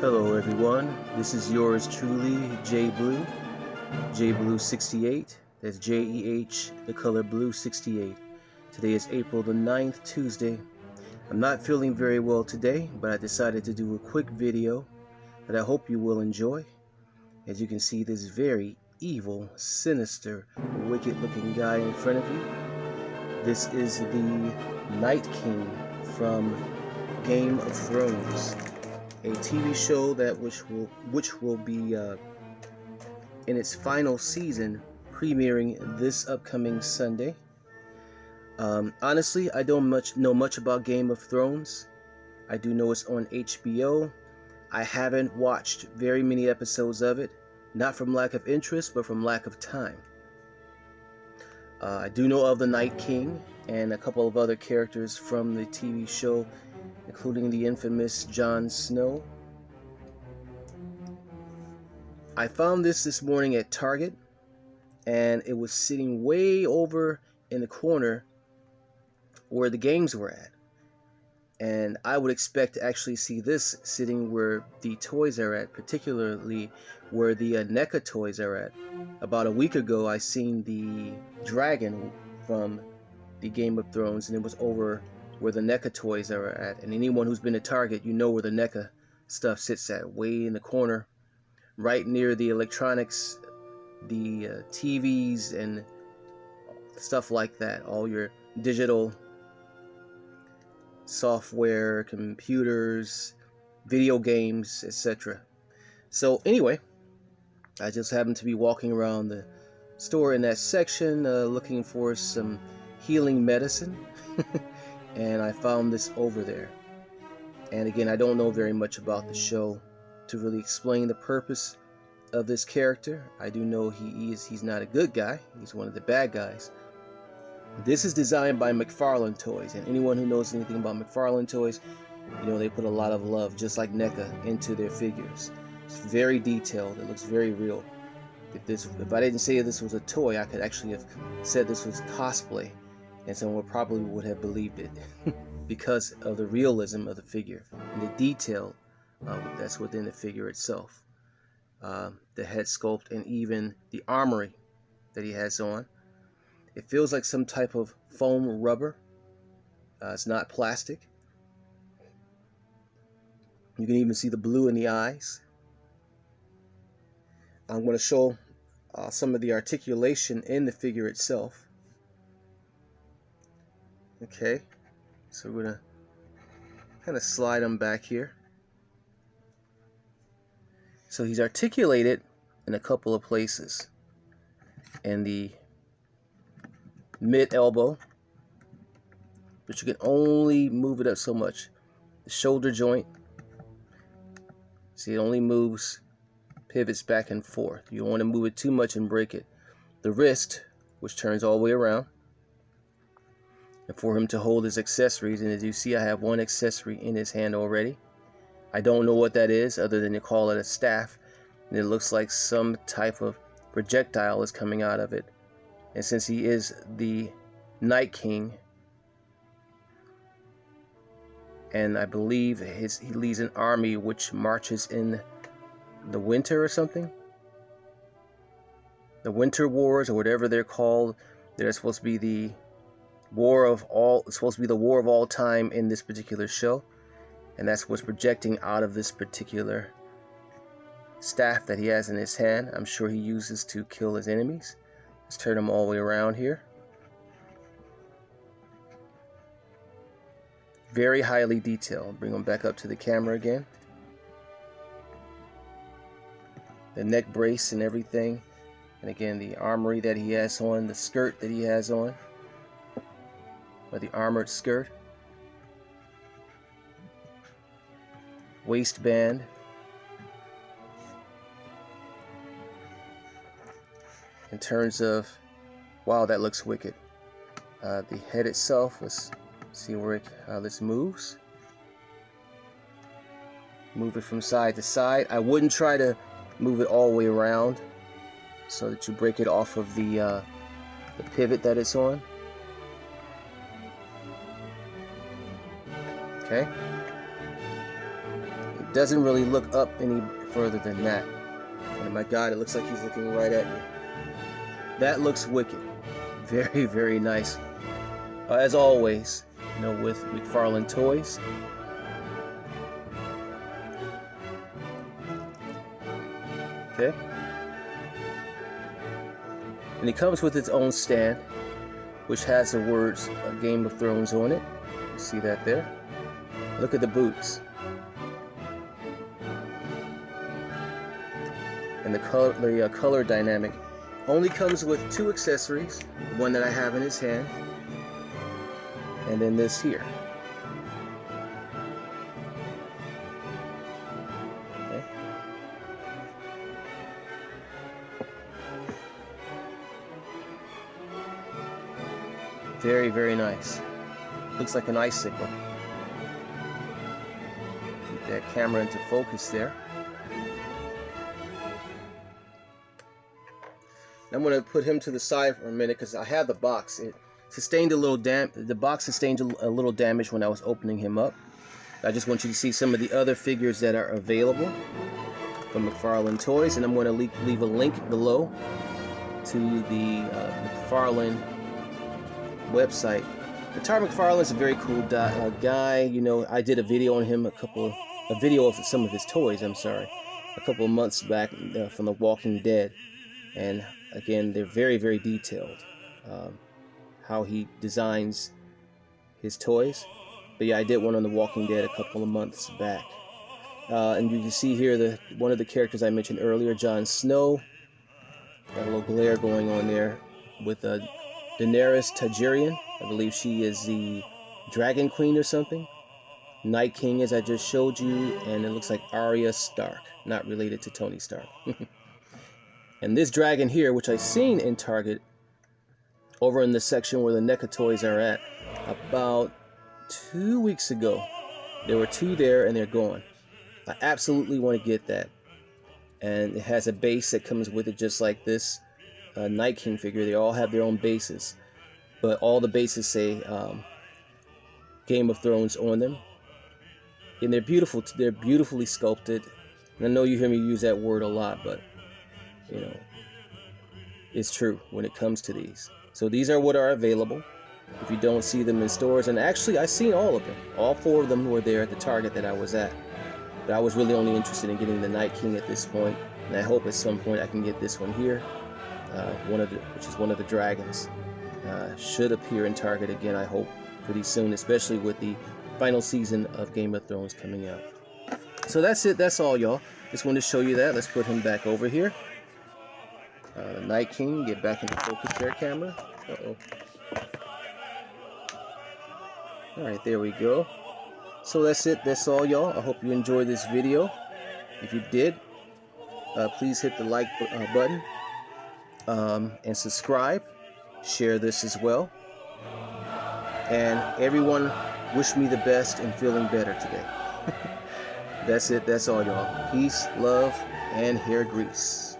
Hello everyone, this is yours truly, JBlue68, that's J-E-H, the color blue 68. Today is April the 9th, Tuesday. I'm not feeling very well today, but I decided to do a quick video that I hope you will enjoy. As you can see, this very evil, sinister, wicked looking guy in front of you. This is the Night King from Game of Thrones, a TV show that which will be in its final season, premiering this upcoming Sunday. Honestly, I don't know much about Game of Thrones. I do know it's on HBO. I haven't watched very many episodes of it, not from lack of interest, but from lack of time. I do know of the Night King and a couple of other characters from the TV show, including the infamous Jon Snow. I found this morning at Target, and it was sitting way over in the corner where the games were at. And I would expect to actually see this sitting where the toys are at, particularly where the NECA toys are at. About a week ago, I seen the dragon from the Game of Thrones, and it was over where the NECA toys are at. And anyone who's been to Target, you know where the NECA stuff sits at, way in the corner, right near the electronics, the TVs and stuff like that, all your digital software, computers, video games, etc. So anyway, I just happened to be walking around the store in that section looking for some healing medicine and I found this over there. And again, I don't know very much about the show to really explain the purpose of this character. I do know he's not a good guy, he's one of the bad guys. This is designed by McFarlane Toys, and anyone who knows anything about McFarlane Toys, you know they put a lot of love, just like NECA, into their figures. It's very detailed, it looks very real. If I didn't say this was a toy, I could actually have said this was cosplay, and someone probably would have believed it because of the realism of the figure and the detail that's within the figure itself. The head sculpt and even the armory that he has on. It feels like some type of foam rubber. It's not plastic. You can even see the blue in the eyes. I'm going to show some of the articulation in the figure itself. Okay, so we're going to kind of slide him back here. So he's articulated in a couple of places. In the mid elbow, but you can only move it up so much. The shoulder joint, see, it only pivots back and forth. You don't want to move it too much and break it. The wrist, which turns all the way around, and for him to hold his accessories, and as you see, I have one accessory in his hand already. I don't know what that is other than to call it a staff, and it looks like some type of projectile is coming out of it. And since he is the Night King, and I believe he leads an army which marches in the winter or something, the Winter Wars or whatever they're called, they're supposed to be the war of all time in this particular show, and that's what's projecting out of this particular staff that he has in his hand. I'm sure he uses to kill his enemies. Let's turn them all the way around here. Very highly detailed. Bring them back up to the camera again. The neck brace and everything. And again, the armory that he has on, the skirt that he has on, or the armored skirt. Waistband. In terms of, wow, that looks wicked. The head itself, let's see how this moves. Move it from side to side. I wouldn't try to move it all the way around so that you break it off of the pivot that it's on. Okay. doesn't really look up any further than that. And my God, it looks like he's looking right at you. That looks wicked. Very, very nice. As always, you know, with McFarlane Toys. Okay. And it comes with its own stand, which has the words Game of Thrones on it. You see that there? Look at the boots. And the color dynamic only comes with 2 accessories. The one that I have in his hand, and then this here. Okay. Very, very nice. Looks like an icicle. Keep that camera into focus there. I'm going to put him to the side for a minute because I have the box. It sustained a little the box sustained a little damage when I was opening him up. I just want you to see some of the other figures that are available from McFarlane Toys, and I'm going to leave a link below to the McFarlane website. Tar McFarlane is a very cool guy. You know, I did a video on him, a video of some of his toys. I'm sorry, a couple of months back from The Walking Dead, and again, they're very, very detailed. How he designs his toys. But yeah, I did one on The Walking Dead a couple of months back. And you can see here one of the characters I mentioned earlier, Jon Snow. Got a little glare going on there with Daenerys Targaryen. I believe she is the Dragon Queen or something. Night King, as I just showed you, and it looks like Arya Stark, not related to Tony Stark. And this dragon here, which I've seen in Target, over in the section where the NECA toys are at, about 2 weeks ago. There were 2 there and they're gone. I absolutely want to get that. And it has a base that comes with it, just like this Night King figure. They all have their own bases, but all the bases say Game of Thrones on them. And they're beautiful. They're beautifully sculpted. And I know you hear me use that word a lot, but you know, it's true when it comes to these. So these are what are available. If you don't see them in stores, and actually I've seen all of them. All 4 of them were there at the Target that I was at. But I was really only interested in getting the Night King at this point, and I hope at some point I can get this one here, which is one of the dragons. Should appear in Target again, I hope, pretty soon, especially with the final season of Game of Thrones coming out. So that's it. That's all, y'all. Just wanted to show you that. Let's put him back over here. The Night King, get back into focus there, camera. Uh-oh. Alright, there we go. So that's it. That's all, y'all. I hope you enjoyed this video. If you did, please hit the like button and subscribe. Share this as well. And everyone, wish me the best in feeling better today. That's it. That's all, y'all. Peace, love, and hair grease.